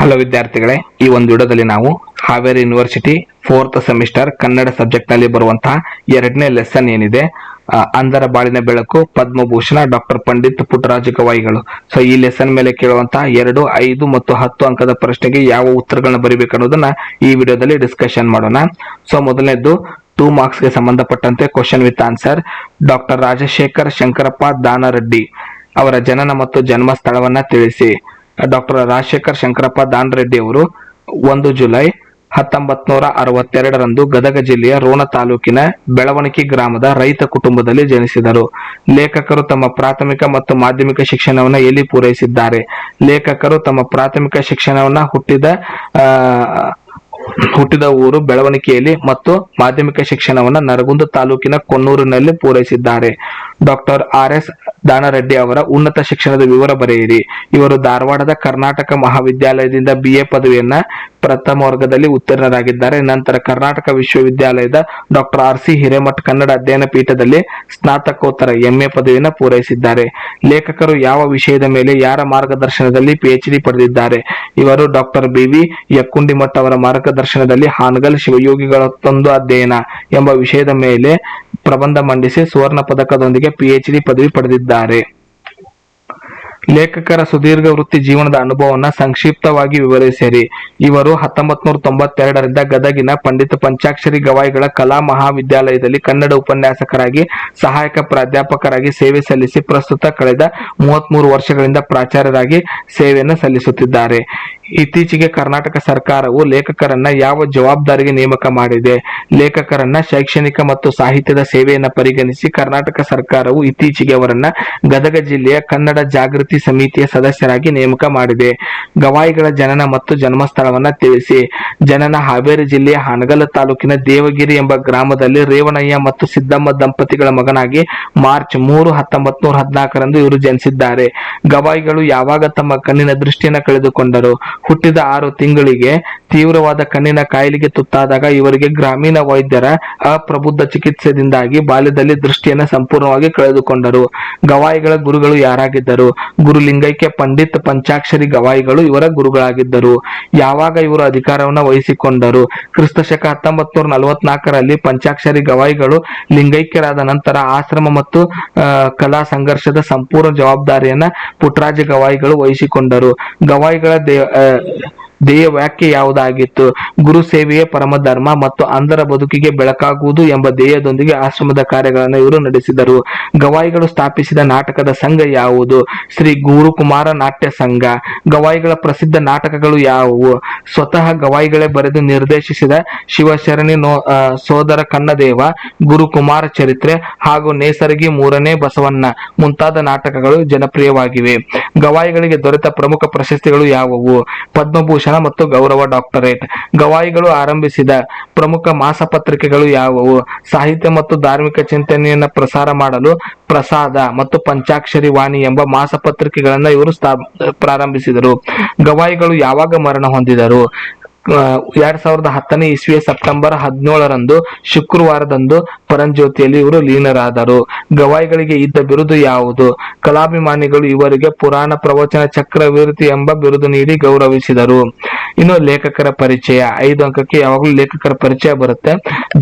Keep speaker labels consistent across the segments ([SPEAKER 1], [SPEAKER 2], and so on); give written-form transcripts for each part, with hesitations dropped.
[SPEAKER 1] Hello ವಿದ್ಯಾರ್ಥಿಗಳೇ, ಈ ಒಂದು ವಿಡಿಯೋದಲ್ಲಿ ನಾವು Haveri university 4th semester Kannada subject ನಲ್ಲಿ ಬರುವಂತಹ ಎರಡನೇ ಲೆಸನ್ ಏನಿದೆ, ಅಂಧರ ಬಾಳಿನ ಬೆಳಕು, ಪದ್ಮಭೂಷಣ ಡಾಕ್ಟರ್ ಪಂಡಿತ್ ಪುಟ್ಟರಾಜ ಗವಾಯಿಗಳು. ಸೊ ಈ ಲೆಸನ್ ಮೇಲೆ ಕೇಳುವಂತಹ 2, 5 ಮತ್ತು 10 ಅಂಕದ ಪ್ರಶ್ನೆಗೆ ಯಾವ ಉತ್ತರಗಳನ್ನ ಬರೀಬೇಕು ಅನ್ನೋದನ್ನ ಈ ವಿಡಿಯೋದಲ್ಲಿ ಡಿಸ್ಕಷನ್ ಮಾಡೋಣ. ಸೊ ಮೊದಲನೇದು 2 marks ಗೆ ಸಂಬಂಧಪಟ್ಟಂತೆ question with answer. Doctor Rajashekar Shankarappa Danareddy ಅವರ ಜನನ ಮತ್ತು ಜನ್ಮ ಸ್ಥಳವನ್ನ ತಿಳಿಸಿ. ಡಾಕ್ಟರ್ ರಾಜಶೇಖರ್ ಶಂಕರಪ್ಪ ದಾನರೆಡ್ಡಿ ಅವರು 1 ಜುಲೈ 1962 ಗದಗ ಜಿಲ್ಲೆಯ ರೋಣ ತಾಲೂಕಿನ ಬೆಳವಣಿಗೆ ಗ್ರಾಮದ ರೈತ ಕುಟುಂಬದಲ್ಲಿ ಜನಿಸಿದರು. ಲೇಖಕರು ತಮ್ಮ ಪ್ರಾಥಮಿಕ ಮತ್ತು ಮಾಧ್ಯಮಿಕ ಶಿಕ್ಷಣವನ್ನು ಎಲ್ಲಿ ಪೂರೈಸಿದ್ದಾರೆ? ಲೇಖಕರು ತಮ್ಮ ಪ್ರಾಥಮಿಕ ಶಿಕ್ಷಣವನ್ನ ಹುಟ್ಟಿದ ಊರು ಬೆಳವಣಿಗೆಯಲ್ಲಿ ಮತ್ತು ಮಾಧ್ಯಮಿಕ ಶಿಕ್ಷಣವನ್ನ ನರಗುಂದ ತಾಲೂಕಿನ ಕೊಣ್ಣೂರಿನಲ್ಲಿ ಪೂರೈಸಿದ್ದಾರೆ. ಡಾಕ್ಟರ್ RS ದಾನರೆಡ್ಡಿ ಅವರ ಉನ್ನತ ಶಿಕ್ಷಣದ ವಿವರ ಬರೆಯಿರಿ. ಇವರು ಧಾರವಾಡದ ಕರ್ನಾಟಕ ಮಹಾವಿದ್ಯಾಲಯದಿಂದ BA ಪದವಿಯನ್ನ ಪ್ರಥಮ ವರ್ಗದಲ್ಲಿ ಉತ್ತೀರ್ಣರಾಗಿದ್ದಾರೆ. ನಂತರ ಕರ್ನಾಟಕ ವಿಶ್ವವಿದ್ಯಾಲಯದ ಡಾಕ್ಟರ್ RC ಹಿರೇಮಠ ಕನ್ನಡ ಅಧ್ಯಯನ ಪೀಠದಲ್ಲಿ ಸ್ನಾತಕೋತ್ತರ MA ಪದವಿಯನ್ನು ಪೂರೈಸಿದ್ದಾರೆ. ಲೇಖಕರು ಯಾವ ವಿಷಯದ ಮೇಲೆ ಯಾರ ಮಾರ್ಗದರ್ಶನದಲ್ಲಿ PhD ಪಡೆದಿದ್ದಾರೆ? ಇವರು ಡಾಕ್ಟರ್ BV ಯಕ್ಕುಂಡಿಮಠ ಅವರ ಮಾರ್ಗದರ್ಶನದಲ್ಲಿ ಹಾನಗಲ್ ಶಿವಯೋಗಿಗಳ ತಂದು ಅಧ್ಯಯನ ಎಂಬ ವಿಷಯದ ಮೇಲೆ ಪ್ರಬಂಧ ಮಂಡಿಸಿ ಸುವರ್ಣ ಪದಕದೊಂದಿಗೆ PhD ಪದವಿ ಪಡೆದಿದ್ದಾರೆ. ಲೇಖಕರ ಸುದೀರ್ಘ ವೃತ್ತಿ ಜೀವನದ ಅನುಭವವನ್ನು ಸಂಕ್ಷಿಪ್ತವಾಗಿ ವಿವರಿಸಿರಿ. ಇವರು 1992 ಗದಗಿನ ಪಂಡಿತ ಪಂಚಾಕ್ಷರಿ ಗವಾಯಿಗಳ ಕಲಾ ಮಹಾವಿದ್ಯಾಲಯದಲ್ಲಿ ಕನ್ನಡ ಉಪನ್ಯಾಸಕರಾಗಿ ಸಹಾಯಕ ಪ್ರಾಧ್ಯಾಪಕರಾಗಿ ಸೇವೆ ಸಲ್ಲಿಸಿ ಪ್ರಸ್ತುತ ಕಳೆದ 33 ವರ್ಷಗಳಿಂದ ಪ್ರಾಚಾರ್ಯರಾಗಿ ಸೇವೆಯನ್ನು ಸಲ್ಲಿಸುತ್ತಿದ್ದಾರೆ. ಇತ್ತೀಚೆಗೆ ಕರ್ನಾಟಕ ಸರ್ಕಾರವು ಲೇಖಕರನ್ನ ಯಾವ ಜವಾಬ್ದಾರಿಗೆ ನೇಮಕ ಮಾಡಿದೆ? ಲೇಖಕರನ್ನ ಶೈಕ್ಷಣಿಕ ಮತ್ತು ಸಾಹಿತ್ಯದ ಸೇವೆಯನ್ನು ಪರಿಗಣಿಸಿ ಕರ್ನಾಟಕ ಸರ್ಕಾರವು ಇತ್ತೀಚೆಗೆ ಅವರನ್ನ ಗದಗ ಜಿಲ್ಲೆಯ ಕನ್ನಡ ಜಾಗೃತಿ ಸಮಿತಿಯ ಸದಸ್ಯರಾಗಿ ನೇಮಕ ಮಾಡಿದೆ. ಗವಾಯಿಗಳ ಜನನ ಮತ್ತು ಜನ್ಮಸ್ಥಳವನ್ನ ತಿಳಿಸಿ. ಜನನ ಹಾವೇರಿ ಜಿಲ್ಲೆಯ ಹಾನಗಲ್ ತಾಲೂಕಿನ ದೇವಗಿರಿ ಎಂಬ ಗ್ರಾಮದಲ್ಲಿ ರೇವಣಯ್ಯ ಮತ್ತು ಸಿದ್ದಮ್ಮ ದಂಪತಿಗಳ ಮಗನಾಗಿ ಮಾರ್ಚ್ 3, 1914 ಇವರು ಜನಿಸಿದ್ದಾರೆ. ಗವಾಯಿಗಳು ಯಾವಾಗ ತಮ್ಮ ಕಣ್ಣಿನ ದೃಷ್ಟಿಯನ್ನು ಕಳೆದುಕೊಂಡರು? ಹುಟ್ಟಿದ 6 ತಿಂಗಳಿಗೆ ತೀವ್ರವಾದ ಕಣ್ಣಿನ ಕಾಯಿಲೆಗೆ ತುತ್ತಾದಾಗ ಇವರಿಗೆ ಗ್ರಾಮೀಣ ವೈದ್ಯರ ಅಪ್ರಬುದ್ಧ ಚಿಕಿತ್ಸೆಯಿಂದಾಗಿ ಬಾಲ್ಯದಲ್ಲಿ ದೃಷ್ಟಿಯನ್ನು ಸಂಪೂರ್ಣವಾಗಿ ಕಳೆದುಕೊಂಡರು. ಗವಾಯಿಗಳ ಗುರುಗಳು ಯಾರಾಗಿದ್ದರು? ಗುರು ಲಿಂಗೈಕ್ಯ ಪಂಡಿತ್ ಪಂಚಾಕ್ಷರಿ ಗವಾಯಿಗಳು ಇವರ ಗುರುಗಳಾಗಿದ್ದರು. ಯಾವಾಗ ಇವರು ಅಧಿಕಾರವನ್ನು ವಹಿಸಿಕೊಂಡರು? ಕ್ರಿಸ್ತಶಕ 1944 ಪಂಚಾಕ್ಷರಿ ಗವಾಯಿಗಳು ಲಿಂಗೈಕ್ಯರಾದ ನಂತರ ಆಶ್ರಮ ಮತ್ತು ಕಲಾ ಸಂಘರ್ಷದ ಸಂಪೂರ್ಣ ಜವಾಬ್ದಾರಿಯನ್ನ ಪುಟ್ಟರಾಜ ಗವಾಯಿಗಳು ವಹಿಸಿಕೊಂಡರು. ಗವಾಯಿಗಳ ಧ್ಯೇಯ ವ್ಯಾಖ್ಯೆ ಯಾವುದಾಗಿತ್ತು? ಗುರು ಸೇವೆಯೇ ಪರಮಧರ್ಮ ಮತ್ತು ಅಂಧರ ಬದುಕಿಗೆ ಬೆಳಕಾಗುವುದು ಎಂಬ ಧ್ಯೇಯದೊಂದಿಗೆ ಆಶ್ರಮದ ಕಾರ್ಯಗಳನ್ನು ಇವರು ನಡೆಸಿದರು. ಗವಾಯಿಗಳು ಸ್ಥಾಪಿಸಿದ ನಾಟಕದ ಸಂಘ ಯಾವುದು? ಶ್ರೀ ಗುರುಕುಮಾರ ನಾಟ್ಯ ಸಂಘ. ಗವಾಯಿಗಳ ಪ್ರಸಿದ್ಧ ನಾಟಕಗಳು ಯಾವುವು? ಸ್ವತಃ ಗವಾಯಿಗಳೇ ಬರೆದು ನಿರ್ದೇಶಿಸಿದ ಶಿವಶರಣಿ ಸೋದರ ಕನ್ನದೇವ, ಗುರುಕುಮಾರ ಚರಿತ್ರೆ ಹಾಗೂ ನೇಸರಗಿ 3ನೇ ಬಸವಣ್ಣ ಮುಂತಾದ ನಾಟಕಗಳು ಜನಪ್ರಿಯವಾಗಿವೆ. ಗವಾಯಿಗಳಿಗೆ ದೊರೆತ ಪ್ರಮುಖ ಪ್ರಶಸ್ತಿಗಳು ಯಾವುವು? ಪದ್ಮಭೂಷಣ ಮತ್ತು ಗೌರವ ಡಾಕ್ಟರೇಟ್. ಗವಾಯಿಗಳು ಆರಂಭಿಸಿದ ಪ್ರಮುಖ ಮಾಸಪತ್ರಿಕೆಗಳು ಯಾವುವು? ಸಾಹಿತ್ಯ ಮತ್ತು ಧಾರ್ಮಿಕ ಚಿಂತನೆಯನ್ನು ಪ್ರಸಾರ ಮಾಡಲು ಪ್ರಸಾದ ಮತ್ತು ಪಂಚಾಕ್ಷರಿ ವಾಣಿ ಎಂಬ ಮಾಸಪತ್ರಿಕೆಗಳನ್ನ ಇವರು ಪ್ರಾರಂಭಿಸಿದರು. ಗವಾಯಿಗಳು ಯಾವಾಗ ಮರಣ ಹೊಂದಿದರು? 2010 ಇಸ್ವಿಯ ಸೆಪ್ಟೆಂಬರ್ 17 ಶುಕ್ರವಾರದಂದು ಪರಂಜ್ಯೋತಿಯಲ್ಲಿ ಇವರು ಲೀನರಾದರು. ಗವಾಯಿಗಳಿಗೆ ಇದ್ದ ಬಿರುದು ಯಾವುದು? ಕಲಾಭಿಮಾನಿಗಳು ಇವರಿಗೆ ಪುರಾಣ ಪ್ರವಚನ ಚಕ್ರವರ್ತಿ ಎಂಬ ಬಿರುದು ನೀಡಿ ಗೌರವಿಸಿದರು. ಇನ್ನು ಲೇಖಕರ ಪರಿಚಯ. 5 ಅಂಕಕ್ಕೆ ಯಾವಾಗಲೂ ಲೇಖಕರ ಪರಿಚಯ ಬರುತ್ತೆ.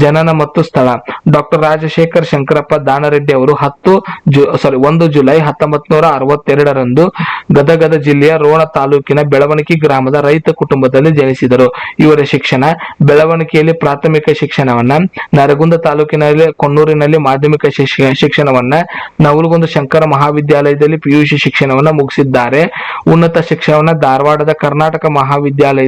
[SPEAKER 1] ಜನನ ಮತ್ತು ಸ್ಥಳ. ಡಾಕ್ಟರ್ ರಾಜಶೇಖರ್ ಶಂಕರಪ್ಪ ದಾನರೆಡ್ಡಿ ಅವರು 1 ಜುಲೈ 1962 ಗದಗದ ಜಿಲ್ಲೆಯ ರೋಣ ತಾಲೂಕಿನ ಬೆಳವಣಿಗೆ ಗ್ರಾಮದ ರೈತ ಕುಟುಂಬದಲ್ಲಿ ಜನಿಸಿದರು. ಇವರ ಶಿಕ್ಷಣ: ಬೆಳವಣಿಗೆಯಲ್ಲಿ ಪ್ರಾಥಮಿಕ ಶಿಕ್ಷಣವನ್ನ, ನರಗುಂದ ತಾಲೂಕಿನಲ್ಲಿ ಕೊಣ್ಣೂರಿನಲ್ಲಿ ಮಾಧ್ಯಮಿಕ ಶಿಕ್ಷಣವನ್ನ, ನವಲಗುಂದ ಶಂಕರ ಮಹಾವಿದ್ಯಾಲಯದಲ್ಲಿ PUC ಶಿಕ್ಷಣವನ್ನ ಮುಗಿಸಿದ್ದಾರೆ. ಉನ್ನತ ಶಿಕ್ಷಣವನ್ನ ಧಾರವಾಡದ ಕರ್ನಾಟಕ ಮಹಾವಿದ್ಯಾಲಯದ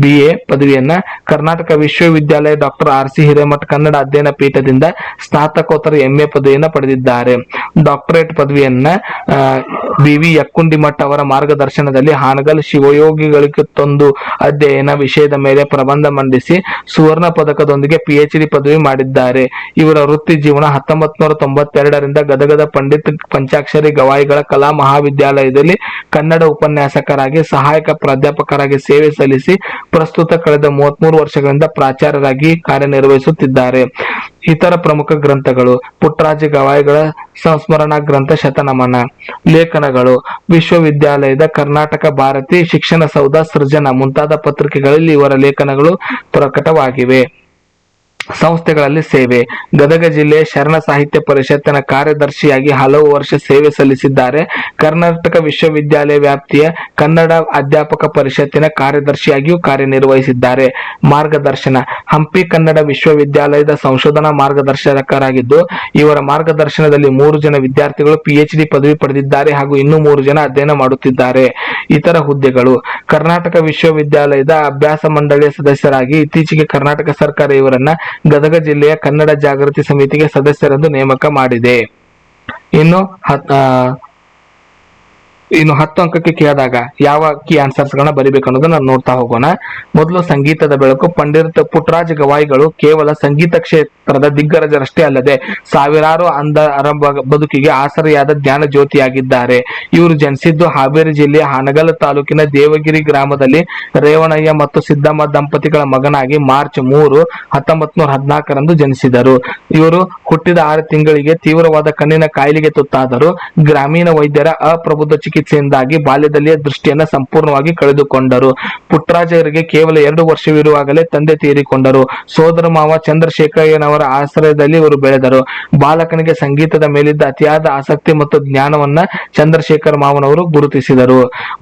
[SPEAKER 1] BA ಪದವಿಯನ್ನ, ಕರ್ನಾಟಕ ವಿಶ್ವವಿದ್ಯಾಲಯ ಡಾಕ್ಟರ್ RC ಹಿರೇಮಠ ಕನ್ನಡ ಅಧ್ಯಯನ ಪೀಠದಿಂದ ಸ್ನಾತಕೋತ್ತರ MA ಪದವಿಯನ್ನು ಪಡೆದಿದ್ದಾರೆ. ಡಾಕ್ಟರೇಟ್ ಪದವಿಯನ್ನ BV ಯಕ್ಕುಂಡಿಮಠ ಅವರ ಮಾರ್ಗದರ್ಶನದಲ್ಲಿ ಹಾನಗಲ್ ಶಿವಯೋಗಿಗಳಿಗೆ ತಂದು ಅಧ್ಯಯನ ವಿಷಯದ ಮೇಲೆ ಪ್ರಬಂಧ ಮಂಡಿಸಿ ಸುವರ್ಣ ಪದಕದೊಂದಿಗೆ PhD ಪದವಿ ಮಾಡಿದ್ದಾರೆ. ಇವರ ವೃತ್ತಿ ಜೀವನ 1992 ಗದಗದ ಪಂಡಿತ್ ಪಂಚಾಕ್ಷರಿ ಗವಾಯಿಗಳ ಕಲಾ ಮಹಾವಿದ್ಯಾಲಯದಲ್ಲಿ ಕನ್ನಡ ಉಪನ್ಯಾಸಕರಾಗಿ ಸಹಾಯಕ ಪ್ರಾಧ್ಯಾಪಕರಾಗಿ ಸೇವೆ ಸಲ್ಲಿಸಿ ಪ್ರಸ್ತುತ ಕಳೆದ 33 ವರ್ಷಗಳಿಂದ ಪ್ರಾಚಾರ್ಯರಾಗಿ ಕಾರ್ಯನಿರ್ವಹಿಸುತ್ತಿದ್ದಾರೆ. ಇತರ ಪ್ರಮುಖ ಗ್ರಂಥಗಳು: ಪುಟ್ಟರಾಜ ಗವಾಯಿಗಳ ಸಂಸ್ಮರಣಾ ಗ್ರಂಥ ಶತನಮನ. ಲೇಖನಗಳು: ವಿಶ್ವವಿದ್ಯಾಲಯದ ಕರ್ನಾಟಕ ಭಾರತಿ, ಶಿಕ್ಷಣ ಸೌಧ, ಸೃಜನ ಮುಂತಾದ ಪತ್ರಿಕೆಗಳಲ್ಲಿ ಇವರ ಲೇಖನಗಳು ಪ್ರಕಟವಾಗಿವೆ. ಸಂಸ್ಥೆಗಳಲ್ಲಿ ಸೇವೆ: ಗದಗ ಜಿಲ್ಲೆಯ ಶರಣ ಸಾಹಿತ್ಯ ಪರಿಷತ್ತಿನ ಕಾರ್ಯದರ್ಶಿಯಾಗಿ ಹಲವು ವರ್ಷ ಸೇವೆ ಸಲ್ಲಿಸಿದ್ದಾರೆ. ಕರ್ನಾಟಕ ವಿಶ್ವವಿದ್ಯಾಲಯ ವ್ಯಾಪ್ತಿಯ ಕನ್ನಡ ಅಧ್ಯಾಪಕ ಪರಿಷತ್ತಿನ ಕಾರ್ಯದರ್ಶಿಯಾಗಿಯೂ ಕಾರ್ಯನಿರ್ವಹಿಸಿದ್ದಾರೆ. ಮಾರ್ಗದರ್ಶನ: ಹಂಪಿ ಕನ್ನಡ ವಿಶ್ವವಿದ್ಯಾಲಯದ ಸಂಶೋಧನಾ ಮಾರ್ಗದರ್ಶಕರಾಗಿದ್ದು, ಇವರ ಮಾರ್ಗದರ್ಶನದಲ್ಲಿ 3 ಜನ ವಿದ್ಯಾರ್ಥಿಗಳು PhD ಪದವಿ ಪಡೆದಿದ್ದಾರೆ ಹಾಗೂ ಇನ್ನೂ 3 ಜನ ಅಧ್ಯಯನ ಮಾಡುತ್ತಿದ್ದಾರೆ. ಇತರ ಹುದ್ದೆಗಳು: ಕರ್ನಾಟಕ ವಿಶ್ವವಿದ್ಯಾಲಯದ ಅಭ್ಯಾಸ ಮಂಡಳಿಯ ಸದಸ್ಯರಾಗಿ ಇತ್ತೀಚೆಗೆ ಕರ್ನಾಟಕ ಸರ್ಕಾರ ಇವರನ್ನ ಗದಗ ಜಿಲ್ಲೆಯ ಕನ್ನಡ ಜಾಗೃತಿ ಸಮಿತಿಗೆ ಸದಸ್ಯರೆಂದು ನೇಮಕ ಮಾಡಿದೆ. ಇನ್ನು 10 ಅಂಕಕ್ಕೆ ಕೇಳಿದಾಗ ಯಾವ ಕೀ ಆನ್ಸರ್ಸ್ ಗಳನ್ನ ಬರಿಬೇಕು ಅನ್ನೋದನ್ನ ನೋಡ್ತಾ ಹೋಗೋಣ. ಮೊದಲು ಸಂಗೀತದ ಬೆಳಕು. ಪಂಡಿತ ಪುಟ್ಟರಾಜ ಗವಾಯಿಗಳು ಕೇವಲ ಸಂಗೀತ ಕ್ಷೇತ್ರದ ದಿಗ್ಗಜರಷ್ಟೇ ಅಲ್ಲದೆ ಸಾವಿರಾರು ಅಂಧರ ಬದುಕಿಗೆ ಆಸರೆಯಾದ ಜ್ಞಾನ ಜ್ಯೋತಿಯಾಗಿದ್ದಾರೆ. ಇವರು ಜನಿಸಿದ್ದು ಹಾವೇರಿ ಜಿಲ್ಲೆಯ ಹಾನಗಲ್ ತಾಲೂಕಿನ ದೇವಗಿರಿ ಗ್ರಾಮದಲ್ಲಿ ರೇವಣಯ್ಯ ಮತ್ತು ಸಿದ್ದಮ್ಮ ದಂಪತಿಗಳ ಮಗನಾಗಿ ಮಾರ್ಚ್ 3, 1914 ಜನಿಸಿದರು. ಇವರು ಹುಟ್ಟಿದ 6 ತಿಂಗಳಿಗೆ ತೀವ್ರವಾದ ಕಣ್ಣಿನ ಕಾಯಿಲೆಗೆ ತುತ್ತಾದರು. ಗ್ರಾಮೀಣ ವೈದ್ಯರ ಅಪ್ರಬುದ್ಧ ಚಿಕಿತ್ಸೆಯಿಂದಾಗಿ ಬಾಲ್ಯದಲ್ಲಿಯೇ ದೃಷ್ಟಿಯನ್ನು ಸಂಪೂರ್ಣವಾಗಿ ಕಳೆದುಕೊಂಡರು. ಪುಟ್ಟರಾಜರಿಗೆ ಕೇವಲ 2 ವರ್ಷವಿರುವಾಗಲೇ ತಂದೆ ತೀರಿಕೊಂಡರು. ಸೋದರ ಮಾವ ಚಂದ್ರಶೇಖರಯ್ಯನವರ ಆಶ್ರಯದಲ್ಲಿ ಇವರು ಬೆಳೆದರು. ಬಾಲಕನಿಗೆ ಸಂಗೀತದ ಮೇಲಿದ್ದ ಅತಿಯಾದ ಆಸಕ್ತಿ ಮತ್ತು ಜ್ಞಾನವನ್ನ ಚಂದ್ರಶೇಖರ ಮಾವನವರು ಗುರುತಿಸಿದರು.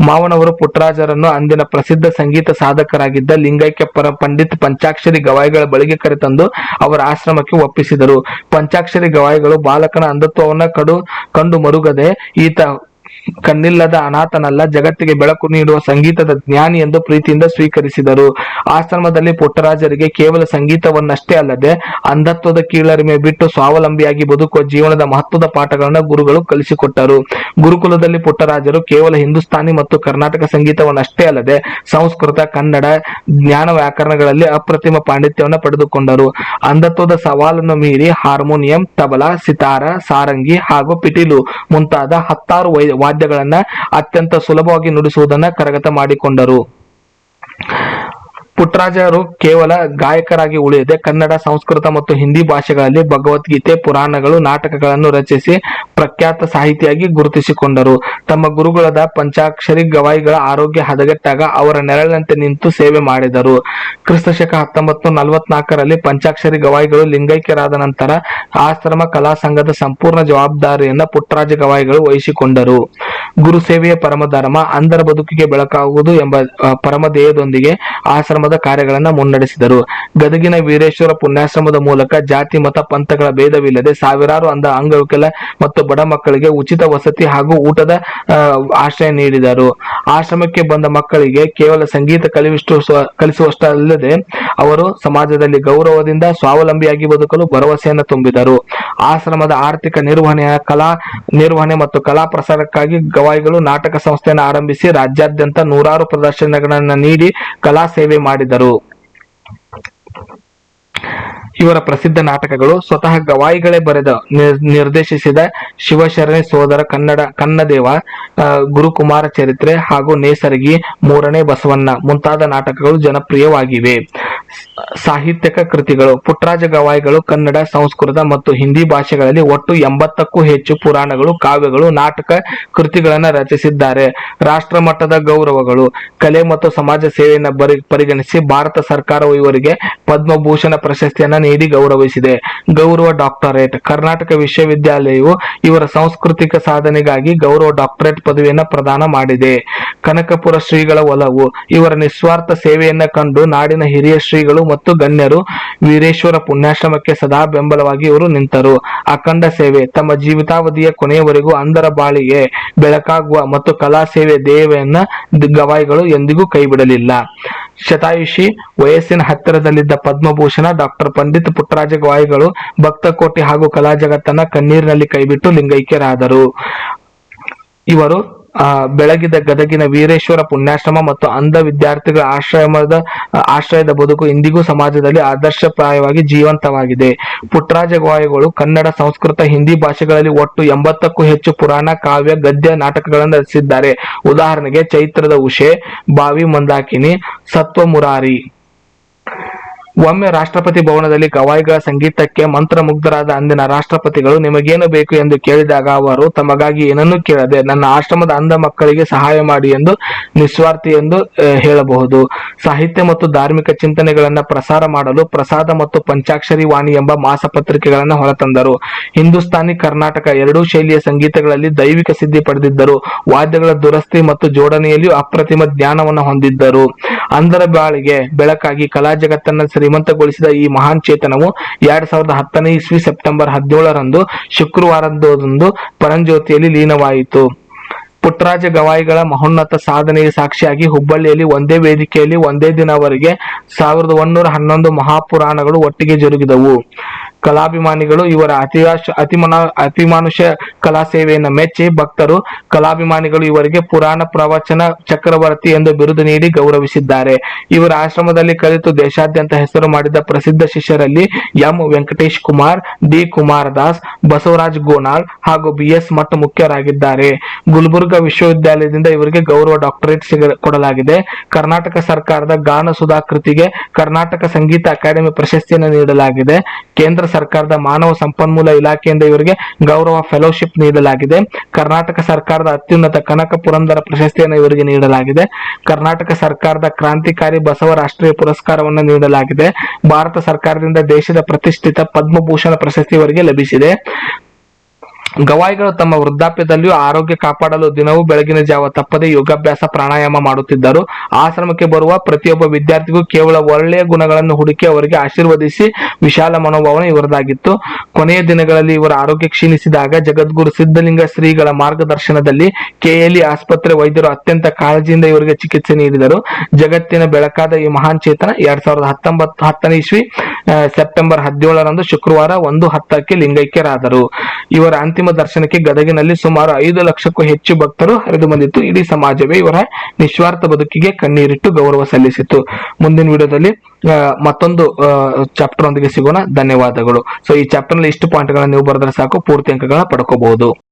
[SPEAKER 1] ಮಾವನವರು ಪುಟ್ಟರಾಜರನ್ನು ಅಂದಿನ ಪ್ರಸಿದ್ಧ ಸಂಗೀತ ಸಾಧಕರಾಗಿದ್ದ ಲಿಂಗೈಕ್ಯ ಪಂಡಿತ್ ಪಂಚಾಕ್ಷರಿ ಗವಾಯಿಗಳ ಬಳಿಗೆ ಕರೆತಂದು ಅವರ ಆಶ್ರಮಕ್ಕೆ ಒಪ್ಪಿಸಿದರು. ಪಂಚಾಕ್ಷರಿ ಗವಾಯಿಗಳು ಬಾಲಕನ ಅಂಧತ್ವವನ್ನ ಕಂಡು ಮರುಗದೆ ಈತ ಕಣ್ಣಿಲ್ಲದ ಅನಾಥನಲ್ಲ, ಜಗತ್ತಿಗೆ ಬೆಳಕು ನೀಡುವ ಸಂಗೀತದ ಜ್ಞಾನಿ ಎಂದು ಪ್ರೀತಿಯಿಂದ ಸ್ವೀಕರಿಸಿದರು. ಆಶ್ರಮದಲ್ಲಿ ಪುಟ್ಟರಾಜರಿಗೆ ಕೇವಲ ಸಂಗೀತವನ್ನಷ್ಟೇ ಅಲ್ಲದೆ ಅಂಧತ್ವದ ಕೀಳರಿಮೆ ಬಿಟ್ಟು ಸ್ವಾವಲಂಬಿಯಾಗಿ ಬದುಕುವ ಜೀವನದ ಮಹತ್ವದ ಪಾಠಗಳನ್ನು ಗುರುಗಳು ಕಲಿಸಿಕೊಟ್ಟರು. ಗುರುಕುಲದಲ್ಲಿ ಪುಟ್ಟರಾಜರು ಕೇವಲ ಹಿಂದೂಸ್ತಾನಿ ಮತ್ತು ಕರ್ನಾಟಕ ಸಂಗೀತವನ್ನಷ್ಟೇ ಅಲ್ಲದೆ ಸಂಸ್ಕೃತ, ಕನ್ನಡ, ಜ್ಞಾನ ವ್ಯಾಕರಣಗಳಲ್ಲಿ ಅಪ್ರತಿಮ ಪಾಂಡಿತ್ಯವನ್ನು ಪಡೆದುಕೊಂಡರು. ಅಂಧತ್ವದ ಸವಾಲನ್ನು ಮೀರಿ ಹಾರ್ಮೋನಿಯಂ, ತಬಲಾ, ಸಿತಾರ, ಸಾರಂಗಿ ಹಾಗೂ ಪಿಟೀಲು ಮುಂತಾದ 10 ವಾದ್ಯಗಳನ್ನ ಅತ್ಯಂತ ಸುಲಭವಾಗಿ ನುಡಿಸುವುದನ್ನ ಕರಗತ ಮಾಡಿಕೊಂಡರು. ಪುಟ್ಟರಾಜರು ಕೇವಲ ಗಾಯಕರಾಗಿ ಉಳಿಯದೆ ಕನ್ನಡ, ಸಂಸ್ಕೃತ ಮತ್ತು ಹಿಂದಿ ಭಾಷೆಗಳಲ್ಲಿ ಭಗವದ್ಗೀತೆ, ಪುರಾಣಗಳು, ನಾಟಕಗಳನ್ನು ರಚಿಸಿ ಪ್ರಖ್ಯಾತ ಸಾಹಿತಿಯಾಗಿ ಗುರುತಿಸಿಕೊಂಡರು. ತಮ್ಮ ಗುರುಗಳಾದ ಪಂಚಾಕ್ಷರಿ ಗವಾಯಿಗಳ ಆರೋಗ್ಯ ಹದಗೆಟ್ಟಾಗ ಅವರ ನೆರಳಿನಂತೆ ನಿಂತು ಸೇವೆ ಮಾಡಿದರು. ಕ್ರಿಸ್ತಶಕ 1944ರಲ್ಲಿ ಪಂಚಾಕ್ಷರಿ ಗವಾಯಿಗಳು ಲಿಂಗೈಕ್ಯರಾದ ನಂತರ ಆಶ್ರಮ ಕಲಾ ಸಂಘದ ಸಂಪೂರ್ಣ ಜವಾಬ್ದಾರಿಯನ್ನ ಪುಟ್ಟರಾಜ ಗವಾಯಿಗಳು ವಹಿಸಿಕೊಂಡರು. ಗುರು ಸೇವೆಯ ಪರಮಧರ್ಮ, ಅಂಧರ ಬದುಕಿಗೆ ಬೆಳಕಾಗುವುದು ಎಂಬ ಪರಮಧೇಯದೊಂದಿಗೆ ಆಶ್ರಮದ ಕಾರ್ಯಗಳನ್ನು ಮುನ್ನಡೆಸಿದರು. ಗದಗಿನ ವೀರೇಶ್ವರ ಪುಣ್ಯಾಶ್ರಮದ ಮೂಲಕ ಜಾತಿ, ಮತ, ಪಂಥಗಳ ಭೇದವಿಲ್ಲದೆ ಸಾವಿರಾರು ಅಂಗವಿಕಲ ಮತ್ತು ಬಡ ಮಕ್ಕಳಿಗೆ ಉಚಿತ ವಸತಿ ಹಾಗೂ ಊಟದ ಆಶ್ರಯ ನೀಡಿದರು. ಆಶ್ರಮಕ್ಕೆ ಬಂದ ಮಕ್ಕಳಿಗೆ ಕೇವಲ ಸಂಗೀತ ಕಲಿಸುವಷ್ಟಲ್ಲದೆ ಅವರು ಸಮಾಜದಲ್ಲಿ ಗೌರವದಿಂದ ಸ್ವಾವಲಂಬಿಯಾಗಿ ಬದುಕಲು ಭರವಸೆಯನ್ನು ತುಂಬಿದರು. ಆಶ್ರಮದ ಆರ್ಥಿಕ ನಿರ್ವಹಣೆ ಮತ್ತು ಕಲಾ ಪ್ರಸಾರಕ್ಕಾಗಿ ಗವಾಯಿಗಳು ನಾಟಕ ಸಂಸ್ಥೆಯನ್ನು ಆರಂಭಿಸಿ ರಾಜ್ಯಾದ್ಯಂತ 100 ಪ್ರದರ್ಶನಗಳನ್ನು ನೀಡಿ ಕಲಾ ಸೇವೆ ಮಾಡಿದರು. ಇವರ ಪ್ರಸಿದ್ಧ ನಾಟಕಗಳು ಸ್ವತಃ ಗವಾಯಿಗಳೇ ಬರೆದ ನಿರ್ದೇಶಿಸಿದ ಶಿವಶರಣೆ ಸೋದರ ಕನ್ನದೇವ, ಗುರುಕುಮಾರ ಚರಿತ್ರೆ ಹಾಗೂ ನೇಸರಗಿ, 3ನೇ ಬಸವಣ್ಣ ಮುಂತಾದ ನಾಟಕಗಳು ಜನಪ್ರಿಯವಾಗಿವೆ. ಸಾಹಿತ್ಯಕ ಕೃತಿಗಳು. ಪುಟ್ಟರಾಜ ಗವಾಯಿಗಳು ಕನ್ನಡ, ಸಂಸ್ಕೃತ ಮತ್ತು ಹಿಂದಿ ಭಾಷೆಗಳಲ್ಲಿ ಒಟ್ಟು 80ಕ್ಕೂ ಹೆಚ್ಚು ಪುರಾಣಗಳು, ಕಾವ್ಯಗಳು, ನಾಟಕ ಕೃತಿಗಳನ್ನು ರಚಿಸಿದ್ದಾರೆ. ರಾಷ್ಟ್ರ ಮಟ್ಟದ ಗೌರವಗಳು. ಕಲೆ ಮತ್ತು ಸಮಾಜ ಸೇವೆಯನ್ನು ಪರಿಗಣಿಸಿ ಭಾರತ ಸರ್ಕಾರವು ಇವರಿಗೆ ಪದ್ಮಭೂಷಣ ಪ್ರಶಸ್ತಿಯನ್ನ ನೀಡಿ ಗೌರವಿಸಿದೆ. ಗೌರವ ಡಾಕ್ಟರೇಟ್. ಕರ್ನಾಟಕ ವಿಶ್ವವಿದ್ಯಾಲಯವು ಇವರ ಸಾಂಸ್ಕೃತಿಕ ಸಾಧನೆಗಾಗಿ ಗೌರವ ಡಾಕ್ಟರೇಟ್ ಪದವಿಯನ್ನು ಪ್ರದಾನ ಮಾಡಿದೆ. ಕನಕಪುರ ಶ್ರೀಗಳ ಒಲವು. ಇವರ ನಿಸ್ವಾರ್ಥ ಸೇವೆಯನ್ನ ಕಂಡು ನಾಡಿನ ಹಿರಿಯ ಶ್ರೀಗಳು ಮತ್ತು ಗಣ್ಯರು ವೀರೇಶ್ವರ ಪುಣ್ಯಾಶ್ರಮಕ್ಕೆ ಸದಾ ಬೆಂಬಲವಾಗಿ ಇವರು ನಿಂತರು. ಅಖಂಡ ಸೇವೆ. ತಮ್ಮ ಜೀವಿತಾವಧಿಯ ಕೊನೆಯವರೆಗೂ ಅಂಧರ ಬಾಳಿಗೆ ಬೆಳಕಾಗುವ ಮತ್ತು ಕಲಾ ಸೇವೆ ಧ್ಯೇಯವನ್ನ ಗವಾಯಿಗಳು ಎಂದಿಗೂ ಕೈಬಿಡಲಿಲ್ಲ. ಶತಾಯುಷಿ. ವಯಸ್ಸಿನ ಹತ್ತಿರದಲ್ಲಿದ್ದ ಪದ್ಮಭೂಷಣ ಡಾಕ್ಟರ್ ಪಂಡಿತ್ ಪುಟ್ಟರಾಜ ಗವಾಯಿಗಳು ಭಕ್ತಕೋಟಿ ಹಾಗೂ ಕಲಾ ಜಗತ್ತನ್ನ ಕಣ್ಣೀರಿನಲ್ಲಿ ಕೈಬಿಟ್ಟು ಲಿಂಗೈಕ್ಯರಾದರು. ಇವರು ಬೆಳಗಿದ ಗದಗಿನ ವೀರೇಶ್ವರ ಪುಣ್ಯಾಶ್ರಮ ಮತ್ತು ಅಂಧ ವಿದ್ಯಾರ್ಥಿಗಳ ಆಶ್ರಯದ ಬದುಕು ಇಂದಿಗೂ ಸಮಾಜದಲ್ಲಿ ಆದರ್ಶಪ್ರಾಯವಾಗಿ ಜೀವಂತವಾಗಿದೆ. ಪುಟ್ಟರಾಜ ಗವಾಯಿಗಳು ಕನ್ನಡ, ಸಂಸ್ಕೃತ, ಹಿಂದಿ ಭಾಷೆಗಳಲ್ಲಿ ಒಟ್ಟು 80ಕ್ಕೂ ಹೆಚ್ಚು ಪುರಾಣ, ಕಾವ್ಯ, ಗದ್ಯ ನಾಟಕಗಳನ್ನು ರಚಿಸಿದ್ದಾರೆ. ಉದಾಹರಣೆಗೆ ಚೈತ್ರದ ಉಷೆ, ಬಾವಿ ಮಂದಾಕಿನಿ, ಸತ್ವ ಮುರಾರಿ. ಒಮ್ಮೆ ರಾಷ್ಟ್ರಪತಿ ಭವನದಲ್ಲಿ ಗವಾಯಿಗಳ ಸಂಗೀತಕ್ಕೆ ಮಂತ್ರಮುಗ್ಧರಾದ ಅಂದಿನ ರಾಷ್ಟ್ರಪತಿಗಳು ನಿಮಗೇನು ಬೇಕು ಎಂದು ಕೇಳಿದಾಗ ಅವರು ತಮಗಾಗಿ ಏನನ್ನೂ ಕೇಳದೆ ನನ್ನ ಆಶ್ರಮದ ಅಂಧ ಮಕ್ಕಳಿಗೆ ಸಹಾಯ ಮಾಡಿ ಎಂದು ನಿಸ್ವಾರ್ಥಿ ಎಂದು ಹೇಳಬಹುದು. ಸಾಹಿತ್ಯ ಮತ್ತು ಧಾರ್ಮಿಕ ಚಿಂತನೆಗಳನ್ನ ಪ್ರಸಾರ ಮಾಡಲು ಪ್ರಸಾದ ಮತ್ತು ಪಂಚಾಕ್ಷರಿ ವಾಣಿ ಎಂಬ ಮಾಸಪತ್ರಿಕೆಗಳನ್ನು ಹೊರತಂದರು. ಹಿಂದೂಸ್ತಾನಿ, ಕರ್ನಾಟಕ ಎರಡೂ ಶೈಲಿಯ ಸಂಗೀತಗಳಲ್ಲಿ ದೈವಿಕ ಸಿದ್ಧಿ ಪಡೆದಿದ್ದರು. ವಾದ್ಯಗಳ ದುರಸ್ತಿ ಮತ್ತು ಜೋಡಣೆಯಲ್ಲಿಯೂ ಅಪ್ರತಿಮ ಜ್ಞಾನವನ್ನು ಹೊಂದಿದ್ದರು. ಅಂಧರ ಬಾಳಿಗೆ ಬೆಳಕಾಗಿ ಕಲಾ ಜಗತ್ತನ್ನು ಶ್ರೀಮಂತಗೊಳಿಸಿದ ಈ ಮಹಾನ್ ಚೇತನವು 2010 ಇಸ್ವಿ ಸೆಪ್ಟೆಂಬರ್ 17ರಂದು ಶುಕ್ರವಾರದಂದು ಪರಂಜ್ಯೋತಿಯಲ್ಲಿ ಲೀನವಾಯಿತು. ಪುಟ್ಟರಾಜ ಗವಾಯಿಗಳ ಮಹೋನ್ನತ ಸಾಧನೆಯ ಸಾಕ್ಷಿಯಾಗಿ ಹುಬ್ಬಳ್ಳಿಯಲ್ಲಿ ಒಂದೇ ವೇದಿಕೆಯಲ್ಲಿ ಒಂದೇ ದಿನವರೆಗೆ 1111 ಮಹಾಪುರಾಣಗಳು ಒಟ್ಟಿಗೆ ಜರುಗಿದವು. ಕಲಾಭಿಮಾನಿಗಳು ಇವರ ಅತಿಮಾನುಷ ಕಲಾ ಸೇವೆಯನ್ನು ಮೆಚ್ಚಿ ಭಕ್ತರು ಕಲಾಭಿಮಾನಿಗಳು ಇವರಿಗೆ ಪುರಾಣ ಪ್ರವಚನ ಚಕ್ರವರ್ತಿ ಎಂದು ಬಿರುದು ನೀಡಿ ಗೌರವಿಸಿದ್ದಾರೆ. ಇವರ ಆಶ್ರಮದಲ್ಲಿ ಕಲಿತು ದೇಶಾದ್ಯಂತ ಹೆಸರು ಮಾಡಿದ ಪ್ರಸಿದ್ಧ ಶಿಷ್ಯರಲ್ಲಿ ಎಂ ವೆಂಕಟೇಶ್ ಕುಮಾರ್, ಡಿ ಕುಮಾರದಾಸ್, ಬಸವರಾಜ್ ಗೋನಾಳ್ ಹಾಗೂ BS ಮಠ್ ಮುಖ್ಯರಾಗಿದ್ದಾರೆ. ಗುಲ್ಬರ್ಗಾ ವಿಶ್ವವಿದ್ಯಾಲಯದಿಂದ ಇವರಿಗೆ ಗೌರವ ಡಾಕ್ಟರೇಟ್ ಕೊಡಲಾಗಿದೆ. ಕರ್ನಾಟಕ ಸರ್ಕಾರದ ಗಾನ ಸುಧಾ ಕೃತಿಗೆ ಕರ್ನಾಟಕ ಸಂಗೀತ ಅಕಾಡೆಮಿ ಪ್ರಶಸ್ತಿಯನ್ನು ನೀಡಲಾಗಿದೆ. ಕೇಂದ್ರ ಸರ್ಕಾರದ ಮಾನವ ಸಂಪನ್ಮೂಲ ಇಲಾಖೆಯಿಂದ ಇವರಿಗೆ ಗೌರವ ಫೆಲೋಶಿಪ್ ನೀಡಲಾಗಿದೆ. ಕರ್ನಾಟಕ ಸರ್ಕಾರದ ಅತ್ಯುನ್ನತ ಕನಕ ಪುರಂದರ ಪ್ರಶಸ್ತಿಯನ್ನು ಇವರಿಗೆ ನೀಡಲಾಗಿದೆ. ಕರ್ನಾಟಕ ಸರ್ಕಾರದ ಕ್ರಾಂತಿಕಾರಿ ಬಸವ ರಾಷ್ಟ್ರೀಯ ಪುರಸ್ಕಾರವನ್ನು ನೀಡಲಾಗಿದೆ. ಭಾರತ ಸರ್ಕಾರದಿಂದ ದೇಶದ ಪ್ರತಿಷ್ಠಿತ ಪದ್ಮಭೂಷಣ ಪ್ರಶಸ್ತಿ ಇವರಿಗೆ ಲಭಿಸಿದೆ. ಗವಾಯಿಗಳು ತಮ್ಮ ವೃದ್ಧಾಪ್ಯದಲ್ಲಿಯೂ ಆರೋಗ್ಯ ಕಾಪಾಡಲು ದಿನವೂ ಬೆಳಗಿನ ಜಾವ ತಪ್ಪದೆ ಯೋಗಾಭ್ಯಾಸ, ಪ್ರಾಣಾಯಾಮ ಮಾಡುತ್ತಿದ್ದರು. ಆಶ್ರಮಕ್ಕೆ ಬರುವ ಪ್ರತಿಯೊಬ್ಬ ವಿದ್ಯಾರ್ಥಿಗೂ ಕೇವಲ ಒಳ್ಳೆಯ ಗುಣಗಳನ್ನು ಹುಡುಕಿ ಅವರಿಗೆ ಆಶೀರ್ವದಿಸಿ ವಿಶಾಲ ಮನೋಭಾವನೆ ಇವರದಾಗಿತ್ತು. ಕೊನೆಯ ದಿನಗಳಲ್ಲಿ ಇವರ ಆರೋಗ್ಯ ಕ್ಷೀಣಿಸಿದಾಗ ಜಗದ್ಗುರು ಸಿದ್ಧಲಿಂಗ ಶ್ರೀಗಳ ಮಾರ್ಗದರ್ಶನದಲ್ಲಿ KLE ಆಸ್ಪತ್ರೆ ವೈದ್ಯರು ಅತ್ಯಂತ ಕಾಳಜಿಯಿಂದ ಇವರಿಗೆ ಚಿಕಿತ್ಸೆ ನೀಡಿದರು. ಜಗತ್ತಿನ ಬೆಳಕಾದ ಈ ಮಹಾನ್ ಚೇತನ 2010 ಇಸ್ವಿ ಸೆಪ್ಟೆಂಬರ್ 17ರಂದು ಶುಕ್ರವಾರ 1:10ಕ್ಕೆ ಲಿಂಗೈಕ್ಯರಾದರು. ಇವರ ಅಂತಿಮ ದರ್ಶನಕ್ಕೆ ಗದಗಿನಲ್ಲಿ ಸುಮಾರು 5 ಲಕ್ಷಕ್ಕೂ ಹೆಚ್ಚು ಭಕ್ತರು ಹರಿದು ಬಂದಿತ್ತು. ಇಡೀ ಸಮಾಜವೇ ಇವರ ನಿಸ್ವಾರ್ಥ ಬದುಕಿಗೆ ಕಣ್ಣೀರಿಟ್ಟು ಗೌರವ ಸಲ್ಲಿಸಿತು. ಮುಂದಿನ ವಿಡಿಯೋದಲ್ಲಿ ಮತ್ತೊಂದು ಚಾಪ್ಟರ್ ಒಂದಿಗೆ ಸಿಗೋಣ. ಧನ್ಯವಾದಗಳು. ಸೊ ಈ ಚಾಪ್ಟರ್ ನಲ್ಲಿ ಇಷ್ಟು ಪಾಯಿಂಟ್ ಗಳನ್ನ ನೀವು ಬರೆದ್ರೆ ಸಾಕು, ಪೂರ್ತಿ ಅಂಕಗಳನ್ನ ಪಡ್ಕೋಬಹುದು.